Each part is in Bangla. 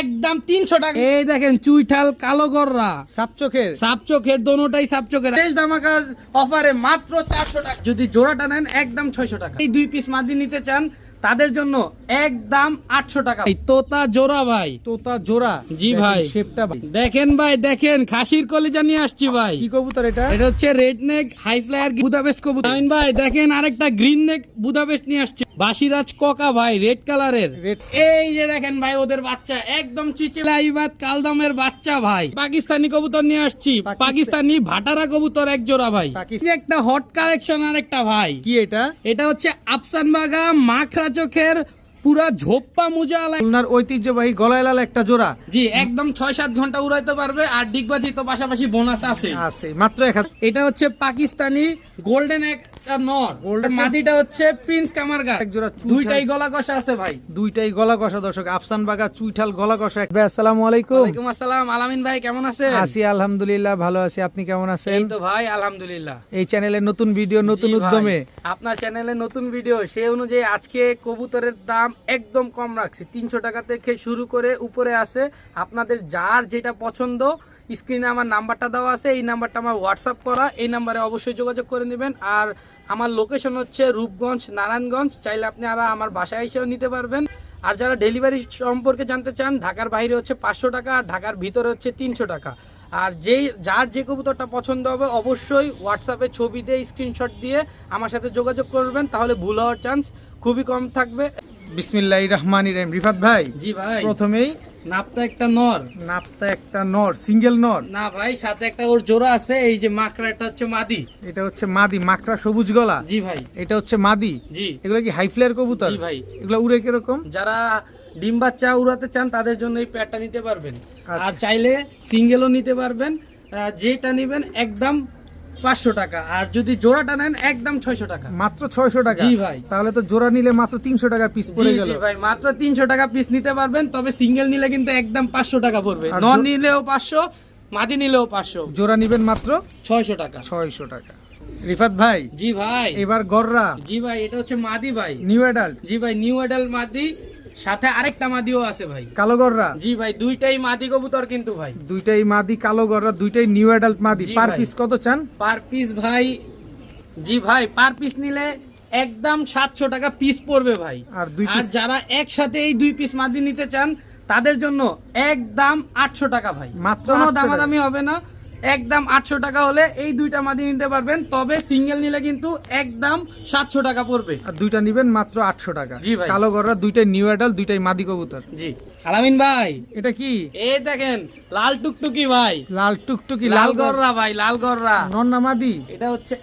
একদম 300 টাকা। এই দেখেন চুইঠাল কালো গররা সাপ চোখের দোনোটাই সাপ চোখের শেষ ধামাকা অফারে মাত্র 400 টাকা। যদি জোড়াটা নেন একদম 600 টাকা। এই 2 পিস মাদি নিতে চান তাদের জন্য একদম 800 টাকা। তোতা জোড়া ভাই, তোতা জোড়া। জি ভাই, শেপটা ভাই দেখেন ভাই, দেখেন খাসির কলিজা নিয়ে আসছি ভাই। কি কবুতর এটা? এটা হচ্ছে red neck high flyer Budapest কবুতর। আমিন ভাই দেখেন আরেকটা গ্রিন নেক বুদাপেস্ট নিয়ে আসছে, বাসিরাজ কোকা ভাই, রেড কালারের। এই যে দেখেন ভাই ওদের বাচ্চা একদম চিচিলাইবাদ কালদমের বাচ্চা ভাই। পাকিস্তানি কবুতর নিয়ে আসছি, পাকিস্তানি ভাটারা কবুতর এক জোড়া ভাই। একটা হট কালেকশন আর একটা ভাই। কি এটা? এটা হচ্ছে আফসান বাগা মাখরা চোখের পুরা ঝোপ্পা মুজা খুলনার ঐতিহ্যবাহী গলায় লাল একটা জোড়া। জি, একদম 6-7 ঘন্টা উড়াইতে পারবে। আর ডিগবাজি তো পাশাপাশি বোনাস আছে মাত্র 1000। এটা হচ্ছে পাকিস্তানি গোল্ডেন একটা নর, মাদিটা হচ্ছে প্রিন্স কামারগা। এক জোড়া দুইটাই গলা কষা আছে ভাই, দুইটাই গলা কষা। দর্শক আফসান বাগা চুইঠাল গলা কষা। ভাই আসসালামু আলাইকুম। ওয়ালাইকুম আসসালাম। আলামিন ভাই কেমন আছেন? আছি আলহামদুলিল্লাহ, ভালো আছি। আপনি কেমন আছেন? এই তো ভাই আলহামদুলিল্লাহ। এই চ্যানেলে নতুন ভিডিও, নতুন উদ্যমে আপনার চ্যানেলে নতুন ভিডিও, সেই অনুযায়ী আজকে কবুতরের দাম একদম কম রাখছি। 300 টাকা থেকে শুরু করে উপরে আছে। আপনাদের যার যেটা পছন্দ, স্ক্রিনে আমার নাম্বারটা দেওয়া আছে, এই নাম্বারটা আমার হোয়াটসঅ্যাপ করা, এই নাম্বারে অবশ্যই যোগাযোগ করে নেবেন। আর আমার লোকেশন হচ্ছে রূপগঞ্জ, নারায়ণগঞ্জ। চাইলে আপনি আমার বাসায় এসেও নিতে পারবেন। আর যারা ডেলিভারি সম্পর্কে জানতে চান, ঢাকার বাইরে হচ্ছে 500 টাকা, আর ঢাকার ভিতরে হচ্ছে 300 টাকা। আর যার যে কবুতরটা পছন্দ হবে অবশ্যই হোয়াটসঅ্যাপে ছবি দিয়ে স্ক্রিনশট দিয়ে আমার সাথে যোগাযোগ করবেন, তাহলে ভুল হওয়ার চান্স খুবই কম থাকবে। বিসমিল্লাহির রহমানির রহিম। রিফাত ভাই, জি ভাই, প্রথমেই নাপতা একটা নর। নাপতা একটা নর, সিঙ্গেল নর না ভাই, সাথে একটা ওর জোড়া আছে। এই যে মাকড়াটা হচ্ছে মাদি। এটা হচ্ছে মাদি, মাকড়া সবুজ গলা। জি ভাই, এটা হচ্ছে মাদি। জি, এগুলো কি হাই ফ্লায়ার কবুতর? জি ভাই। এগুলো উড়ে কিরকম? যারা ডিম বাচ্চা উড়াতে চান তাদের জন্য এই প্যাডটা নিতে পারবেন। আচ্ছা। আর চাইলে সিঙ্গেলও নিতে পারবেন। যেটা নিবেন একদম 500 টাকা, আর যদি জোড়াটা নেন একদম 600 টাকা। মাত্র 600 টাকা? জি ভাই। তাহলে তো জোড়া নিলে মাত্র 300 টাকা পিস পড়ে গেল। জি ভাই, মাত্র 300 টাকা পিস নিতে পারবেন। তবে সিঙ্গেল নিলে কিন্তু একদম 500 টাকা পড়বে। নন নিলেও 500, মাদি নিলেও 500। জোড়া নিবেন মাত্র 600 টাকা। 600 টাকা। রিফাত ভাই, জি ভাই, এবার গররা। জি ভাই, এটা হচ্ছে মাদি ভাই, নিউ অ্যাডাল্ট। জি ভাই, নিউ অ্যাডাল্ট মাদি, সাথে আরেকটা মাদিও আছে ভাই। কালো গররা। জি ভাই, দুইটাই মাদি কবুতর কিন্তু ভাই। দুইটাই মাদি, কালো গররা, দুইটাই নিউ অ্যাডাল্ট মাদি। জি পার ভাই। পিস কত চান? পার পিস ভাই, জি ভাই, পার পিস নিলে একদম 700 টাকা পিস পড়বে ভাই। আর দুই আর পিস? যারা একসাথে এই 2 পিস মাদি নিতে চান তাদের জন্য একদম 800 টাকা ভাই। মাত্র কোনো 800 দামাদামি হবে না, একদম 800 টাকা হলে এই দুইটা মাদি নিতে পারবেন। তবে সিঙ্গেল নিলে কিন্তু একদম 700 টাকা পড়বে। আর দুইটা নিবেন মাত্র 800 টাকা। জি ভাই। কালো গররা, দুইটাই নিউ অ্যাডাল্ট, দুইটাই মাদি কবুতর। জি আলামিন ভাই, এটা কি? এই দেখেন লাল টুকটুকি ভাই, লাল টুকটুকি, লাল গররা ভাই, লাল গররা। নর না মাদি? এটা হচ্ছে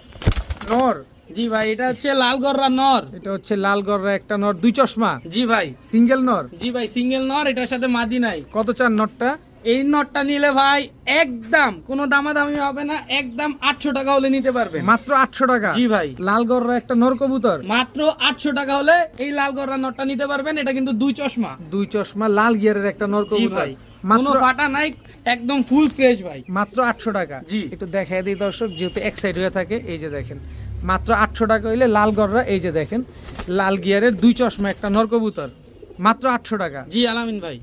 নর। জি ভাই, এটা হচ্ছে লাল গররা নর। এটা হচ্ছে লাল গররা একটা নর, দুই চশমা। জি ভাই, সিঙ্গেল নর। জি ভাই, সিঙ্গেল নর, এটার সাথে মাদি নাই। কত চান নরটা? এই নটটা নিলে ভাই একদম কোনো দামাদামি হবে না, একদম 800 টাকা হলে নিতে পারবেন। মাত্র 800 টাকা? জি ভাই, লাল গররা একটা নর কবুতর, মাত্র 800 টাকা হলে এই লাল গররা নটটা নিতে পারবেন। এটা কিন্তু দুই চশমা। দুই চশমা, লাল গিয়ারের একটা নর জি কবুতর। ভাই, কোনো মাত্র ফাটা নাই, একদম ফুল ফ্রেশ ভাই। মাত্র 800 টাকা। জি। একটু দেখায় দিই দর্শক, যেহেতু এক সাইড হয়ে থাকে। এই যে দেখেন, মাত্র 800 টাকা হইলে লাল গররা। এই যে দেখেন, লাল গিয়ারের দুই চশমা একটা নর কবুতর, মাত্র 800 টাকা। জি আলামিন ভাই।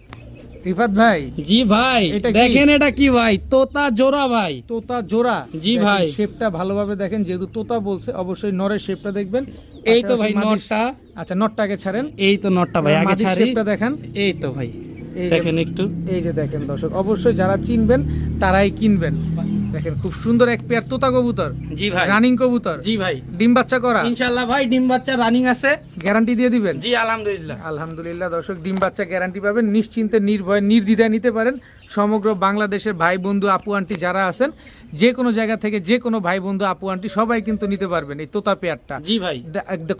রিফাত ভাই, জি ভাই, এটা কি? দেখেন এটা কি ভাই, তোতা জোড়া ভাই। তোতা জোড়া। জি দেখেন, ভাই। শেপটা ভালোভাবে দেখেন, যেহেতু তোতা বলছে অবশ্যই নরের শেপটা দেখবেন। এই তো ভাই পাশাপাশি মাদির- নটটা। আচ্ছা, নটটাকে ছাড়েন। এই তো নটটা ভাই, আগে মাদির ছাড়ি। শেপটা দেখান। এই তো ভাই, এই যে- দেখেন একটু। এই যে দেখেন দর্শক, অবশ্যই যারা চিনবেন তারাই কিনবেন। দেখেন খুব সুন্দর এক পেয়ার তোতা কবুতর, জি ভাই, রানিং কবুতর, জি ভাই, ডিম বাচ্চা করা। ইনশাআল্লাহ ভাই, ডিম বাচ্চা রানিং আছে। গ্যারান্টি দিয়ে দিবেন? জি আলহামদুলিল্লাহ। আলহামদুলিল্লাহ দর্শক, ডিম বাচ্চা গ্যারান্টি পাবেন। নিশ্চিন্তে নির্ভয়ে নির্দ্বিধায় নিতে পারেন। সমগ্র বাংলাদেশের ভাই বন্ধু আপু আন্টি যারা আছেন, যে কোনো জায়গা থেকে যে কোনো ভাই বন্ধু আপু আন্টি সবাই কিন্তু নিতে পারবেন এই তোতা পেয়ারটা। জি ভাই।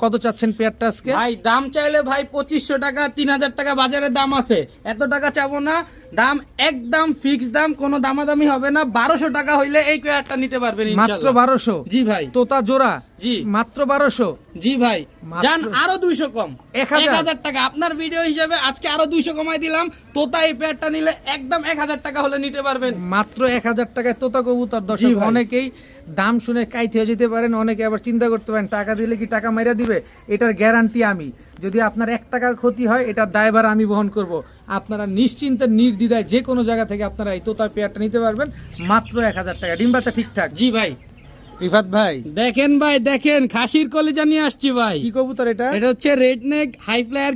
কত চাচ্ছেন পেয়ারটা আজকে? ভাই দাম চাইলে ভাই 2500 টাকা, 3000 টাকা বাজারে দাম আছে। এত টাকা চাবো না, দাম একদম ফিক্স দাম, কোনো দামাদামি হবে না। 1200 টাকা হইলে এই পেয়ারটা নিতে পারবেন মাত্র ইনশাআল্লাহ। 1200? জি ভাই। তোতা জোড়া? জি মাত্র 1200? জি ভাই, মাত্র- জান আরো 200 কম, 1000 1000 টাকা আপনার ভিডিও হিসাবে আজকে আরো 200 কমাই দিলাম। তোতা এই পেয়ারটা নিলে একদম 1000 টাকা হলে নিতে পারবেন। মাত্র 1000 টাকায় তোতা কবুতর। দর্শক, জি ভাই। অনেকেই দাম শুনে কাইতে হয়ে যেতে পারেন, অনেকে আবার চিন্তা করতে পারেন টাকা দিলে কি টাকা মাইরা দিবে। এটার গ্যারান্টি আমি, যদি আপনার 1 টাকার ক্ষতি হয় এটার দায়ভার আমি বহন করব। আপনারা নিশ্চিন্তে নির্দ্বিধায় যে কোনো জায়গা থেকে আপনারা এই তোতা পেয়ারটা নিতে পারবেন মাত্র 1000 টাকা। ডিম বাচ্চা ঠিকঠাক? জি ভাই। রিফাত ভাই দেখেন ভাই, দেখেন খাসির কলিজা নিয়ে আসছি ভাই। কি কবুতর এটা? এটা হচ্ছে red neck high flyer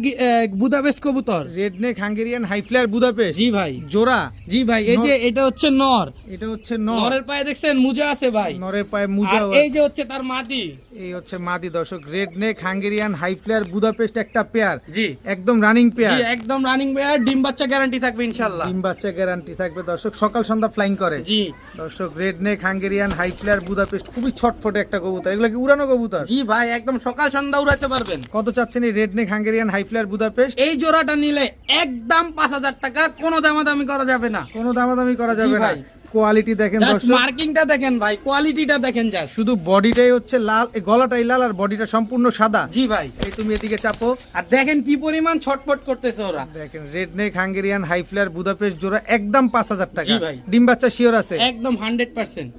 Budapest কবুতর। Red neck Hungarian high flyer Budapest. জি ভাই। জোড়া? জি ভাই। এই যে এটা হচ্ছে নর। এটা হচ্ছে নর। নরের পায়ে দেখছেন মুজা আছে ভাই। নরের পায়ে মুজা। আর এই যে হচ্ছে তার মাদি। এই হচ্ছে মাদি দর্শক। Red neck Hungarian high flyer Budapest একটা পেয়ার। জি একদম রানিং পেয়ার। জি একদম রানিং পেয়ার। ডিম বাচ্চা গ্যারান্টি থাকবে ইনশাআল্লাহ। ডিম বাচ্চা গ্যারান্টি থাকবে দর্শক, সকাল সন্ধ্যা ফ্লাইং করে। জি দর্শক red neck Hungarian high flyer Budapest খুবই ছটফটে একটা কবুতর। এগুলো কি উড়ানো কবুতর? জি ভাই, একদম সকাল সন্ধ্যা উড়াতে পারবেন। কত চাচ্ছেন এই red neck Hungarian high flyer Budapest? এই জোড়াটা নিলে একদম 5000 টাকা, কোনো দামাদামি করা যাবে না। কোনো দামাদামি করা যাবে না। ভাই। কোয়ালিটি দেখেন জাস্ট দর্শক, মার্কিংটা দেখেন ভাই, কোয়ালিটিটা দেখেন জাস্ট। শুধু বডিটাই হচ্ছে লাল, গলাটাই লাল আর বডিটা সম্পূর্ণ সাদা। জি ভাই। এই তুমি এদিকে চাপো, আর দেখেন কি পরিমাণ ছটফট করতেছে ওরা। দেখেন red neck Hungarian high flyer Budapest জোড়া একদম 5000 টাকা। জি ভাই। ডিম বাচ্চা শিওর আছে? একদম 100%।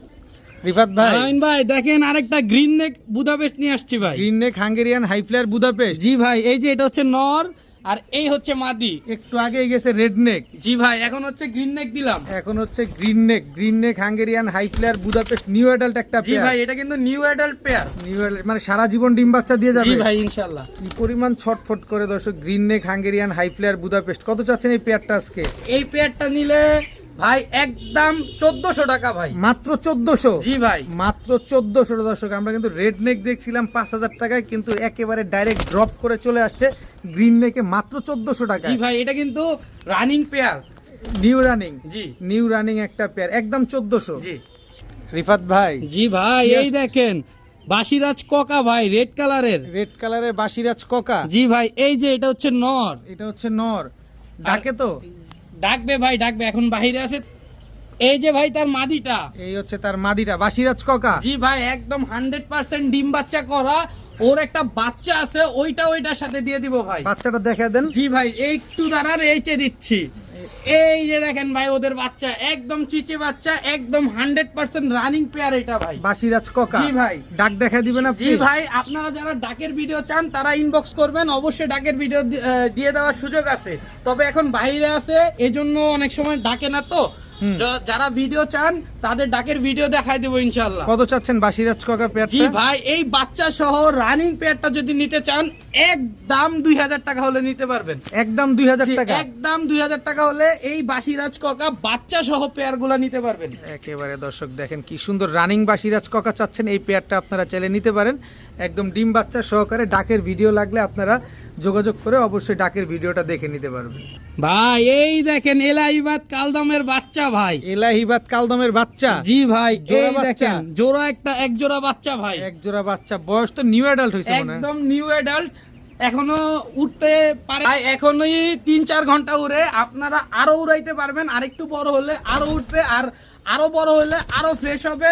রিফাত ভাই, আমিন ভাই দেখেন আরেকটা গ্রিন নেক বুদাপেস্ট নিয়ে আসছি ভাই। Green neck Hungarian high flyer Budapest. জি ভাই। এই যে এটা হচ্ছে নর আর এই হচ্ছে মাদি। একটু আগে গেছে রেড নেক। জি ভাই, এখন হচ্ছে গ্রিন নেক দিলাম। এখন হচ্ছে green neck Hungarian high flyer Budapest new adult একটা জি পেয়ার। ভাই, এটা কিন্তু new adult pair. New adult মানে সারা জীবন ডিম বাচ্চা দিয়ে যাবে। জি ভাই ইনশাআল্লাহ। কি পরিমাণ ছটফট করে দর্শক green neck Hungarian high flyer Budapest. কত চাচ্ছেন এই পেয়ারটা আজকে? এই পেয়ারটা নিলে ভাই একদম 1400 টাকা ভাই। মাত্র 1400? জি ভাই। মাত্র 1400 দর্শক। আমরা কিন্তু রেড নেক দেখছিলাম 5000 টাকায়, কিন্তু একেবারে ডাইরেক্ট ড্রপ করে চলে আসছে গ্রিন নেকে মাত্র 1400 টাকা। জি ভাই, এটা কিন্তু রানিং পেয়ার। New running. জি নিউ রানিং একটা পেয়ার একদম 1400। জি। রিফাত ভাই, জি ভাই, এই দেখেন বাসিরাজ কোকা ভাই, রেড কালারের। রেড কালারের বাসিরাজ কোকা। জি ভাই। এই যে এটা হচ্ছে নর। এটা হচ্ছে নর। ডাকে তো? ডাকবে ভাই, ডাকবে, এখন বাইরে আছে। এই যে ভাই তার মাদিটা। এই হচ্ছে তার মাদিটা বাসিরাজ কোকা। জি ভাই, একদম 100% ডিম বাচ্চা করা। ওর একটা বাচ্চা আছে, ওইটার সাথে দিয়ে দিব ভাই। বাচ্চাটা দেখা দেন। জি ভাই, একটু দাঁড়ান, এই যে দিচ্ছি। এই যে দেখেন ভাই ওদের বাচ্চা, একদম চিচি বাচ্চা, একদম 100% রানিং পেয়ার এটা ভাই। বাসিরাজ কোকা। জি ভাই। ডাক দেখা দিবেন আপনি? জি ভাই, আপনারা যারা ডাকের ভিডিও চান তারা ইনবক্স করবেন, অবশ্যই ডাকের ভিডিও দিয়ে দেওয়ার সুযোগ আছে। তবে এখন বাইরে আছে, এজন্য অনেক সময় ডাকে না। তো যারা ভিডিও চান তাদের ডাকের ভিডিও দেখাই দেবো ইনশাআল্লাহ। কত চাচ্ছেন বাসিরাজ কোকা পেয়ারটা? জি ভাই, এই বাচ্চা সহ রানিং পেয়ারটা যদি নিতে চান একদম 2000 টাকা হলে নিতে পারবেন। একদম 2000 জি, টাকা? একদম 2000 টাকা হলে এই বাসিরাজ কোকা বাচ্চা সহ পেয়ার গুলা নিতে পারবেন। একেবারে দর্শক দেখেন কি সুন্দর রানিং বাসিরাজ কোকা চাচ্ছেন, এই পেয়ারটা আপনারা চাইলে নিতে পারেন একদম ডিম বাচ্চা সহকারে। ডাকের ভিডিও লাগলে আপনারা যোগাযোগ করে অবশ্যই ডাকের ভিডিওটা দেখে নিতে পারবেন। ভাই এই দেখেন এলাহিবাদ কালদমের বাচ্চা ভাই। এলাহিবাদ কালদমের বাচ্চা? জি ভাই, জোড়া এই বাচ্চা? দেখেন জোড়া এক জোড়া বাচ্চা ভাই। এক জোড়া বাচ্চা। বয়স তো নিউ অ্যাডাল্ট হয়েছে মনে হয়। একদম নিউ অ্যাডাল্ট, এখনো উঠতে পারে। এখনই 3-4 ঘন্টা উড়ে, আপনারা আরো উড়াইতে পারবেন। আরেকটু বড় হলে আরো উঠবে, আর আরো বড় হলে আরো ফ্রেশ হবে,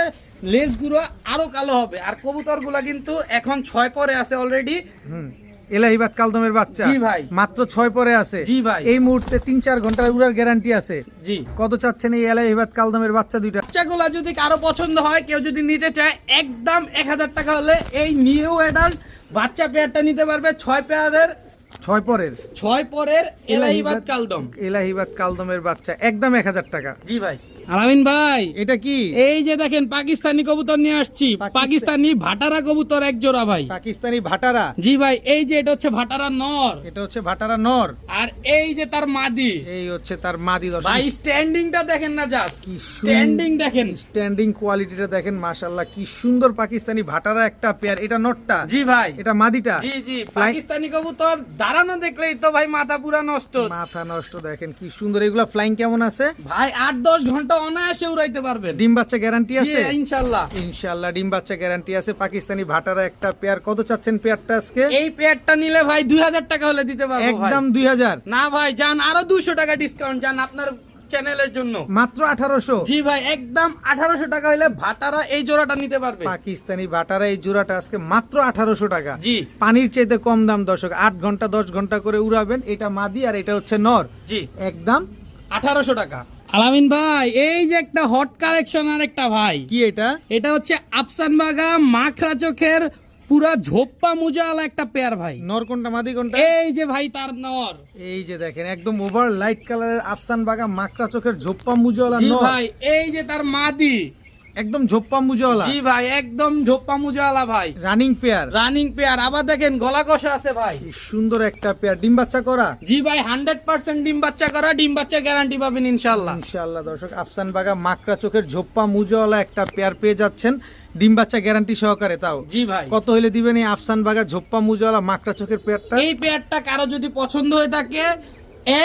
লেজ গুলো আরো কালো হবে। আর কবুতর গুলা কিন্তু এখন 6 পরে আছে অলরেডি। এলাহিবাদ কালদমের বাচ্চা? জি ভাই। মাত্র 6 পরে আছে? জি ভাই। এই মুহূর্তে 3-4 ঘন্টা উড়ার গ্যারান্টি আছে। জি। কত চাচ্ছেন এই এলাহিবাদ কালদমের বাচ্চা দুইটা? বাচ্চাগুলা যদি কারো পছন্দ হয়, কেউ যদি নিতে চায়, একদম 1000 টাকা হলে এই নিউ অ্যাডাল্ট বাচ্চা পেয়ারটা নিতে পারবে। 6 পেয়ারের 6 পরের এলাহিবাদ কালদম। এলাহিবাদ কালদমের বাচ্চা একদম 1000 টাকা। জি ভাই। আলামিন ভাই, এটা কি? এই যে দেখেন পাকিস্তানি কবুতর নিয়ে আসছি। পাকিস্তানি ভাটারা কবুতর এক জোড়া ভাই। পাকিস্তানি ভাটারা? জি ভাই। এই যে এটা হচ্ছে ভাটারা নর। এটা হচ্ছে ভাটারা নর। আর এই যে তার মাদি। এই হচ্ছে তার মাদি। ভাই স্ট্যান্ডিংটা দেখেন না, জাস্ট কি স্ট্যান্ডিং দেখেন, স্ট্যান্ডিং কোয়ালিটিটা দেখেন, মাশাআল্লাহ কি সুন্দর পাকিস্তানি ভাটারা একটা পেয়ার। এটা নটটা? জি ভাই। এটা মাদিটা? জি জি। পাকিস্তানি কবুতর দাঁড়ানো দেখলেই তো ভাই মাথা পুরা নষ্ট। মাথা নষ্ট। দেখেন কি সুন্দর। এগুলা ফ্লাইং কেমন আছে ভাই? 8-10 ঘন্টা অনায়াসে উড়াইতে পারবেন। ডিম বাচ্চা গ্যারান্টি আছে? জি ইনশাআল্লাহ। ইনশাআল্লাহ ডিম বাচ্চা গ্যারান্টি আছে। পাকিস্তানি ভাটারা একটা পেয়ার। কত চাচ্ছেন পেয়ারটা আজকে? এই পেয়ারটা নিলে ভাই 2000 টাকা হলে দিতে পারবো ভাই। একদম 2000? না ভাই, যান আরো 200 টাকা ডিসকাউন্ট, যান আপনার চ্যানেলের জন্য। মাত্র 1800? জি ভাই, একদম 1800 টাকা হলে ভাটারা এই জোড়াটা নিতে পারবে। পাকিস্তানি ভাটারা এই জোড়াটা আজকে মাত্র 1800 টাকা। জি। পানির চাইতে কম দাম দর্শক। 8 ঘন্টা 10 ঘন্টা করে উড়াবেন। এটা মাদি আর এটা হচ্ছে নর। জি। একদম 1800 টাকা। আলামিন ভাই এই যে একটা হট কালেকশন আর একটা ভাই, কি এটা? এটা হচ্ছে আফসান বাগা মাখরা চোখের পুরা ঝোপ্পা মুজাওয়ালা একটা পেয়ার ভাই। নর কোনটা মাদি কোনটা? এই যে ভাই তার নর। এই যে দেখেন একদম ওভার লাইট কালারের আফসান বাগা মাকড়া চোখের ঝোপ্পা মুজওয়ালা জি নর। ভাই এই যে তার মাদি। একদম ঝোপ্পা মুজওয়ালা। জি ভাই একদম ঝোপ্পা মুজাওয়ালা ভাই, রানিং পেয়ার। Running pair. আবার দেখেন গলা কষা আছে ভাই। কি সুন্দর একটা পেয়ার, ডিম বাচ্চা করা। জি ভাই 100% ডিম বাচ্চা করা, ডিম বাচ্চা গ্যারান্টি পাবেন ইনশাআল্লাহ। ইনশাআল্লাহ দর্শক, আফসান বাগা মাকড়া চোখের ঝোপ্পা মুজওয়ালা একটা পেয়ার পেয়ে যাচ্ছেন ডিম বাচ্চা গ্যারান্টি সহকারে। তাও জি ভাই। কত হইলে দিবেন এই আফসান বাগা ঝোপ্পা মুজওয়ালা মাকড়া চোখের পেয়ারটা? এই পেয়ারটা কারো যদি পছন্দ হয়ে থাকে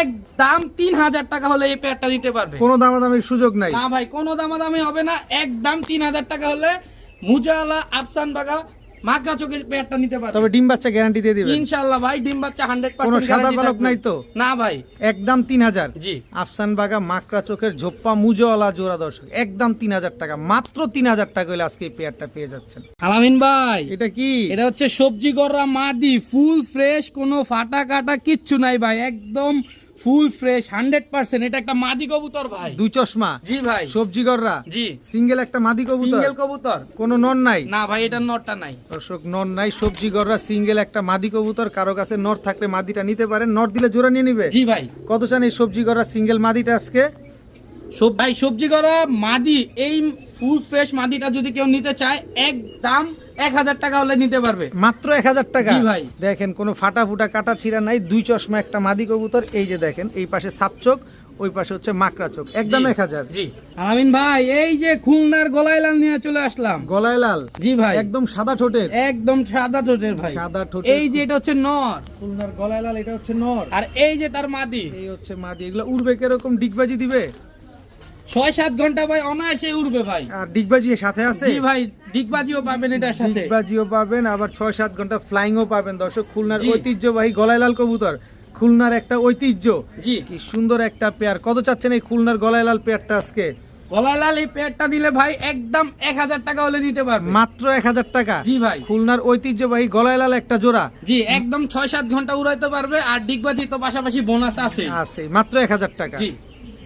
একদম 3000 টাকা হলে এই পেয়ারটা নিতে পারবে। কোনো দামাদামির সুযোগ নাই? না ভাই কোনো দামাদামি হবে না, একদম 3000 টাকা হলে মুজাওয়ালা আফসান বাগা মাকড়া চোখের পেয়ারটা নিতে পারবে। তবে ডিম বাচ্চা গ্যারান্টি দিয়ে দিবেন ইনশাআল্লাহ ভাই, ডিম বাচ্চা 100% কোনো সাদা গ্যারান্টি পালক থাকবে। নাই তো? না ভাই একদম 3000। জি। আফসান বাগা মাকড়া চোখের ঝোপ্পা মুজওয়ালা জোড়া দর্শক একদম 3000 টাকা, মাত্র 3000 টাকা হলে আজকে এই পেয়ারটা পেয়ে যাচ্ছেন। আলামিন ভাই এটা কি? এটা হচ্ছে সবজি গররা মাদি, ফুল ফ্রেশ, কোনো ফাটা কাটা কিচ্ছু নাই ভাই, একদম ফুল ফ্রেশ 100%। এটা একটা মাদি কবুতর ভাই। দুই চশমা। জি ভাই। সবজি গররা। জি। সিঙ্গেল একটা মাদি কবুতর। সিঙ্গেল কবুতর। কোনো নর নাই? না ভাই এটার নরটা নাই। দর্শক নর নাই, সবজি গররা সিঙ্গেল একটা মাদি কবুতর। কারো কাছে নর থাকলে মাদিটা নিতে পারেন, নর দিলে জোড়া নিয়ে নিবে। জি ভাই। কত চান এই সবজি গররা সিঙ্গেল মাদিটা আজকে? ভাই সবজি গররা মাদি এই ফুল ফ্রেশ মাদিটা যদি কেউ নিতে চায় একদম 1000 টাকা হলে নিতে পারবে। মাত্র 1000 টাকা? জি ভাই। দেখেন কোনো ফাটা ফুটা কাটা ছিঁড়া নাই, দুই চশমা একটা মাদি কবুতর। এই যে দেখেন এই পাশে সাপ চোখ, ওই পাশে হচ্ছে মাকড়া চোখ, একদম 1000। জি। আমিন ভাই এই যে খুলনার গলায় লাল নিয়ে চলে আসলাম। গলায় লাল? জি ভাই। একদম সাদা ঠোঁটের? একদম সাদা ঠোঁটের ভাই। সাদা ঠোঁটের। এই যে এটা হচ্ছে নর। খুলনার গলায় লাল, এটা হচ্ছে নর। আর এই যে তার মাদি। এই হচ্ছে মাদি। এগুলো উড়বে কিরকম? ডিগবাজি দিবে? 6-7 ঘন্টা ভাই অনায়াসে উড়বে ভাই। আর ডিগবাজি সাথে আছে? জি ভাই ডিগবাজিও পাবেন এটার সাথে। ডিগবাজিও পাবেন, আবার 6-7 ঘন্টা ফ্লাইংও পাবেন দর্শক। খুলনার জি। ঐতিহ্যবাহী গলায় লাল কবুতর, খুলনার একটা ঐতিহ্য। জি। কি সুন্দর একটা পেয়ার। কত চাচ্ছেন এই খুলনার গলায় লাল পেয়ারটা আজকে? গলায় লাল এই পেয়ারটা নিলে ভাই একদম 1000 টাকা হলে নিতে পারবে। মাত্র 1000 টাকা? জি ভাই। খুলনার ঐতিহ্যবাহী গলায় লাল একটা জোড়া। জি একদম 6-7 ঘন্টা উড়াইতে পারবে, আর ডিগবাজি তো পাশাপাশি বোনাস আছে। আছে মাত্র 1000 টাকা। জি।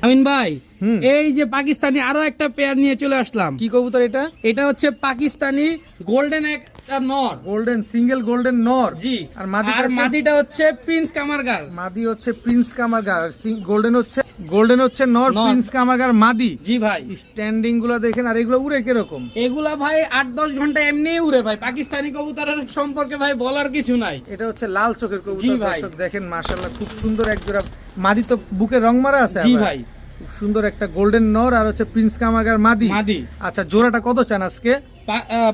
আমিন ভাই হুম। এই যে পাকিস্তানি আরো একটা পেয়ার নিয়ে চলে আসলাম। কি কবুতর এটা? এটা হচ্ছে পাকিস্তানি গোল্ডেন একটা নর। গোল্ডেন, সিঙ্গেল গোল্ডেন নর। জি। আর মাদি? আর মাদিটা হচ্ছে প্রিন্স কামারগার। মাদি হচ্ছে প্রিন্স কামারগার, গোল্ডেন হচ্ছে নর, নর। প্রিন্স কামারগার মাদি। জি ভাই। স্ট্যান্ডিং গুলো দেখেন। আর এগুলো উড়ে কিরকম? এগুলা ভাই 8-10 ঘন্টা এমনি উড়ে ভাই। পাকিস্তানি কবুতরের সম্পর্কে ভাই বলার কিছু নাই। এটা হচ্ছে লাল চোখের জি কবুতর ভাই। দর্শক দেখেন মাশাআল্লাহ খুব সুন্দর এক জোড়া মাদি। তো বুকে রং মারা আছে? জি আবার। ভাই। খুব সুন্দর একটা গোল্ডেন নর আর হচ্ছে প্রিন্স কামারগার মাদি। মাদি। আচ্ছা জোড়াটা কত চান আজকে?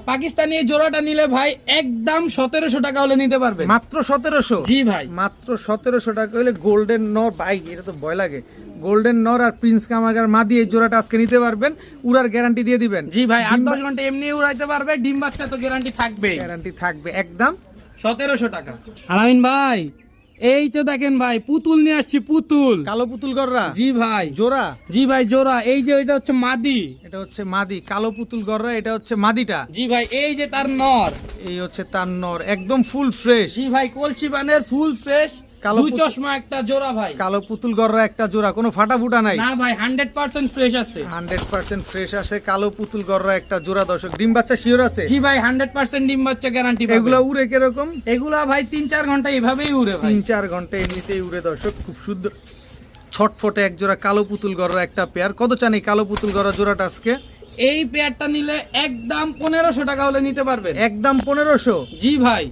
পাকিস্তানি এই জোড়াটা নিলে ভাই একদম 1700 টাকা হলে নিতে পারবে। মাত্র 1700? জি ভাই। মাত্র 1700 টাকা হলে গোল্ডেন নর। ভাই এটা তো ভয় লাগে। গোল্ডেন নর আর প্রিন্স কামারগার মাদি এই জোড়াটা আজকে নিতে পারবেন, উড়ার গ্যারান্টি দিয়ে দিবেন? জি ভাই 8-10 ঘন্টা এমনি উড়াইতে পারবে, ডিম বাচ্চা তো গ্যারান্টি থাকবে। গ্যারান্টি থাকবে একদম 1700 টাকা। আলামিন ভাই এই তো দেখেন ভাই পুতুল নিয়ে আসছি, পুতুল। কালো পুতুল গররা? জি ভাই। জোড়া? জি ভাই জোড়া। এই যে এটা হচ্ছে মাদি। এটা হচ্ছে মাদি, কালো পুতুল গররা, এটা হচ্ছে মাদিটা। জি ভাই এই যে তার নর। এই হচ্ছে তার নর, একদম ফুল ফ্রেশ। জি ভাই কলসি বানের ফুল ফ্রেশ, কালো দুই চশমা একটা জোড়া ভাই। কালো পুতুল গররা একটা জোড়া, কোনো ফাটা ফুটা নাই? না ভাই 100% ফ্রেশ আছে। 100% ফ্রেশ আসে কালো পুতুল গররা একটা জোড়া দর্শক। ডিম বাচ্চা শিওর আছে? জি ভাই 100% ডিম বাচ্চা গ্যারান্টি পাবে। এগুলো উড়ে কিরকম? এগুলা ভাই 3-4 ঘন্টা এইভাবেই উড়ে ভাই। 3-4 ঘন্টা এমনিতেই উড়ে দর্শক। খুব সুন্দর ছটফটে এক জোড়া কালো পুতুল গররা একটা পেয়ার। কত চান এই কালো পুতুল গররা জোড়াটা আজকে? এই পেয়ারটা নিলে একদম 1500 টাকা হলে নিতে পারবেন। একদম 1500? জি ভাই।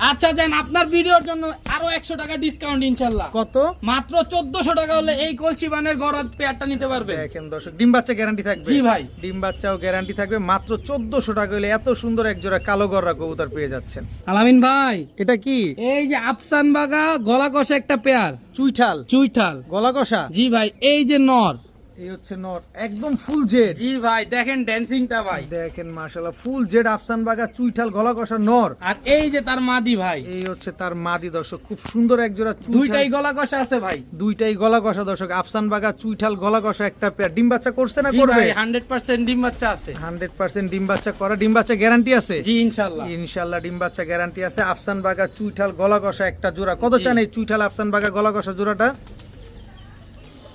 আচ্ছা যান আপনার ভিডিওর জন্য আরো 100 টাকা ডিসকাউন্ট ইনশাআল্লাহ। কত? মাত্র 1400 টাকা হলে এই কলসি বানের গরদ পেয়ারটা নিতে পারবে। দেখেন দর্শক ডিম বাচ্চা গ্যারান্টি থাকবে? জি ভাই। ডিম বাচ্চাও গ্যারান্টি থাকবে। মাত্র 1400 টাকা হলে এত সুন্দর এক জোড়া কালো গররা কবুতর পেয়ে যাচ্ছেন। আলামিন ভাই এটা কি? এই যে আফসান বাগা গলা কষা একটা পেয়ার। চুইঠাল? চুইঠাল। গলা কষা? জি ভাই এই যে নর। এই হচ্ছে নর, একদম ফুল জেড। জি ভাই দেখেন ড্যান্সিংটা ভাই। দেখেন মাশাআল্লাহ ফুল জেড আফসান বাগা চুইঠাল গলা কষা নর। আর এই যে তার মাদি ভাই। এই হচ্ছে তার মাদি দর্শক। খুব সুন্দর এক জোড়া চুইঠাল। দুইটাই গলা কষা আছে ভাই। দুইটাই গলা কষা দর্শক। আফসান বাগা চুইঠাল গলা কষা একটা পেয়ার। ডিম বাচ্চা করছে না জি করবে? ভাই 100% ডিম বাচ্চা আছে। 100% ডিম বাচ্চা করা। ডিম বাচ্চা গ্যারান্টি আছে? জি ইনশাআল্লাহ। ইনশাআল্লাহ ডিম বাচ্চা গ্যারান্টি আছে। আফসান বাগা চুইঠাল গলা কষা একটা জোড়া। কত জি। চান এই চুইঠাল আফসান বাগা গলা কষা জোড়াটা?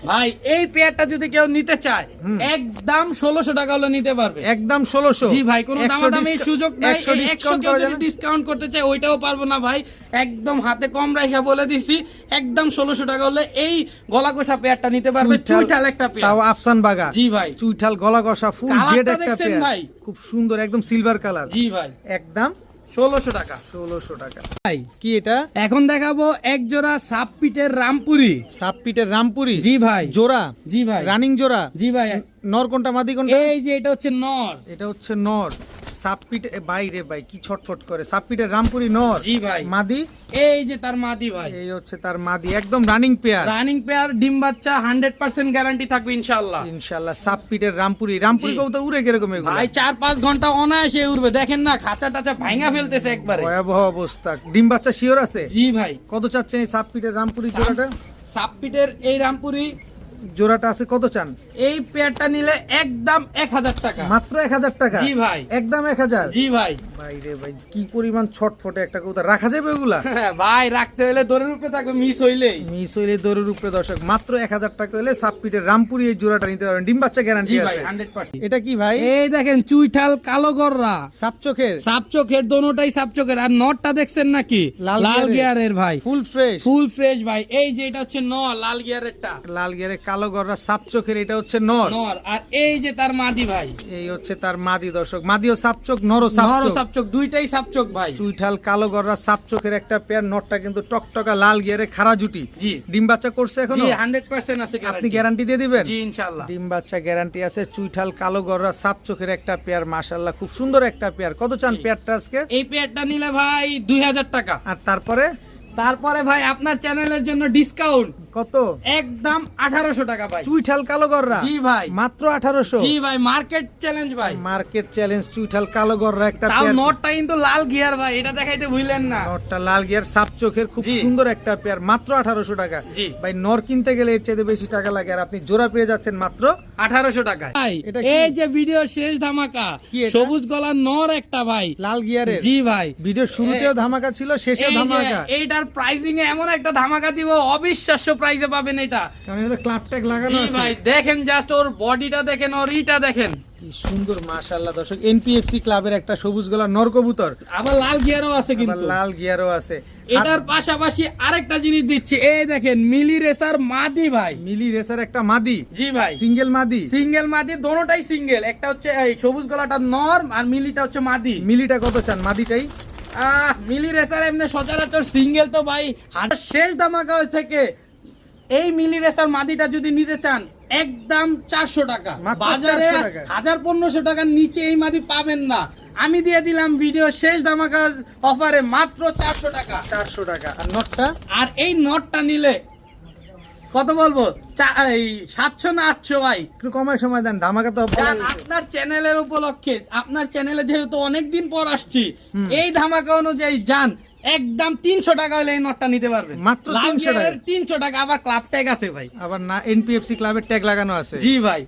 ভাই এই পেয়ারটা যদি কেউ নিতে চায় একদম 1600 টাকা হলে নিতে পারবে। একদম 1600। জি ভাই, কোনো 100 দামাদামির সুযোগ নাই। 100 এই 100 ডিসকাউন্ট কেউ করা যদি যাবে না? ডিসকাউন্ট করতে চায় ওইটাও পারবো না ভাই, একদম হাতে কম রাখা বলে দিছি, একদম 1600 টাকা হলে এই গলা কষা পেয়ারটা নিতে পারবে। চুইঠাল একটা পেয়ার। তাও আফসান বাগা। জি ভাই, চুইঠাল গলা কষা ফুল কালারটা জেড একটা দেখছেন পেয়ার। ভাই? খুব সুন্দর একদম সিলভার কালার। জি ভাই, একদম 1600 টাকা। 1600 টাকা। ভাই কি এটা? এখন দেখাবো এক জোড়া সাপপিটের রামপুরি। সাপপিটের রামপুরি। জি ভাই, জোড়া। জি ভাই, রানিং জোড়া। জি ভাই। নর কোনটা মাদি কোনটা? এই যে এটা হচ্ছে নর। এটা হচ্ছে নর। সাপপিট ভাই রে ভাই কি ছটফট করে। সাপপিটের রামপুরি নর। জি ভাই। মাদি? এই যে তার মাদি ভাই, এই হচ্ছে তার মাদি, একদম রানিং পেয়ার। রানিং পেয়ার, ডিম বাচ্চা 100% গ্যারান্টি থাকবে ইনশাআল্লাহ। ইনশাআল্লাহ। সাপপিটের রামপুরি। রামপুরি জি। কবুতর উড়ে কিরকম এগুলো? ভাই 4-5 ঘন্টা অনায়াসে উড়বে, দেখেন না খাঁচা টাচা ভাঙা ফেলতেছে একবারে। ভয়াবহ অবস্থা। ডিম বাচ্চা শিওর আছে? জি ভাই, কত চাচ্ছেন এই সাপপিটের রামপুরি জোড়াটা? সাপপিটের এই রামপুরি জোড়াটা আছে কত চান? এই পেয়ারটা নিলে একদম 1000 টাকা। মাত্র 1000 টাকা? জি ভাই, একদম 1000? জি ভাই। ভাই রে ভাই কি পরিমাণ ছটফটে একটা কবুতর। রাখা যাবে ওগুলা? ভাই রাখতে হলে দড়ির উপরে থাকবে, মিস হইলেই। মিস হইলে দৌড়ের উপরে। দর্শক মাত্র 1000 টাকা হলে সাপপিটের রামপুরি এই জোড়াটা নিতে পারবেন। ডিম বাচ্চা গ্যারান্টি জি ভাই, আছে? 100%। এটা কি ভাই? এই দেখেন চুইঠাল কালো গররা, সাপ চোখের? সাপ চোখের, দোনোটাই সাপ চোখের। আর নটটা দেখছেন নাকি লাল লাল গিয়ারের ভাই, ফুল ফ্রেশ। ফুল ফ্রেশ ভাই। এই যে এটা হচ্ছে নর, লাল গিয়ারেরটা লাল গিয়ারে কালো গররা সাপ চোখের, এটা হচ্ছে নর। নর। আর এই যে তার মাদি ভাই, এই হচ্ছে তার মাদি। দর্শক মাদিও সাপ চোখ, নরও সাপ নর চোখ। সাপ চোখ, দুইটাই সাপ চোখ ভাই। চুইঠাল কালো গররা সাপ চোখের একটা পেয়ার। নটটা কিন্তু টকটকা লাল গিয়ারে খাড়া জুটি। জি ডিম বাচ্চা করছে এখনো? জি, 100% আছে আপনি গ্যারান্টি। গ্যারান্টি দিয়ে দিবেন? জি ইনশাআল্লাহ। ডিম বাচ্চা গ্যারান্টি আছে। চুইঠাল কালো গররা সাপ চোখের একটা পেয়ার। মাশাআল্লাহ খুব সুন্দর একটা পেয়ার। কত চান পেয়ারটা আজকে? এই পেয়ারটা নিলে ভাই 2000 টাকা। আর তারপরে তারপরে ভাই আপনার চ্যানেলের জন্য ডিসকাউন্ট কত? একদম 1800 টাকা ভাই। চুইঠাল কালো গররা? জি ভাই, মাত্র 1800? জি ভাই, মার্কেট চ্যালেঞ্জ ভাই। Market challenge. চুইঠাল কালো গররা একটা তাও পেয়ার। নটটা কিন্তু লাল গিয়ার ভাই, এটা দেখাইতে ভুলেন না। নরটা লাল গিয়ার সাপ চোখের খুব জি। সুন্দর একটা পেয়ার। মাত্র 1800 টাকা। জি ভাই নর কিনতে গেলে এর চেয়ে বেশি টাকা লাগে, আর আপনি জোড়া পেয়ে যাচ্ছেন মাত্র 1800 টাকায়। ভাই এটা কি? এই যে ভিডিও শেষ ধামাকা, কি এটা? সবুজ গলার নর একটা ভাই, লাল গিয়ারের। জি ভাই। ভিডিও শুরুতেও ধামাকা ছিল, শেষেও এই যে ধামাকা। এইটার প্রাইসিং এ এমন একটা ধামাকা দিব, অবিশ্বাস্য প্রাইসে পাবেন এটা। কারণ এটা ক্লাব ট্যাগ লাগানো জি আছে। ভাই, দেখেন জাস্ট ওর বডিটা দেখেন, ওর ইটা দেখেন, কি সুন্দর মাশাআল্লাহ। দর্শক এনপিএফসি ক্লাবের একটা সবুজ গলা নর কবুতর। আবার লাল গিয়ারও আছে আবার কিন্তু। লাল গিয়ারও আছে। এটার পাশাপাশি আরেকটা জিনিস দিচ্ছি, এই দেখেন মিলি রেসার মাদি ভাই। মিলি রেসার একটা মাদি। জি ভাই, সিঙ্গেল মাদি। সিঙ্গেল মাদি, দোনোটাই সিঙ্গেল। একটা হচ্ছে এই সবুজ গলাটা নর, আর মিলিটা হচ্ছে মাদি। মিলিটা কত চান? মাদিটাই মিলি রেসার এমনি সচরাচর সিঙ্গেল তো ভাই শেষ ধামাকা থেকে এই মিলি রেসার মাদিটা যদি নিতে চান একদম 400 টাকা। মাত্র বাজারে 400 টাকা। 1500 টাকার নিচে এই মাদি পাবেন না। আমি দিয়ে দিলাম ভিডিও শেষ ধামাকা অফারে মাত্র 400 টাকা। 400 টাকা। আর নটটা? আর এই নটটা নিলে কত বলবো, এই 700 না 800 ভাই। একটু কমায় সময় দেন, ধামাকা তো যান, আপনার চ্যানেলের উপলক্ষে, আপনার চ্যানেলে যেহেতু অনেকদিন পর আসছি, এই ধামাকা অনুযায়ী যান একদম 300 টাকা হলে এই নটটা নিতে পারবেন। মাত্র লাল 300 টাকা? গিয়ারের 300 টাকা, আবার ক্লাব ট্যাগ আছে ভাই। আবার না এনপিএফসি ক্লাবের ট্যাগ লাগানো আছে? জি ভাই।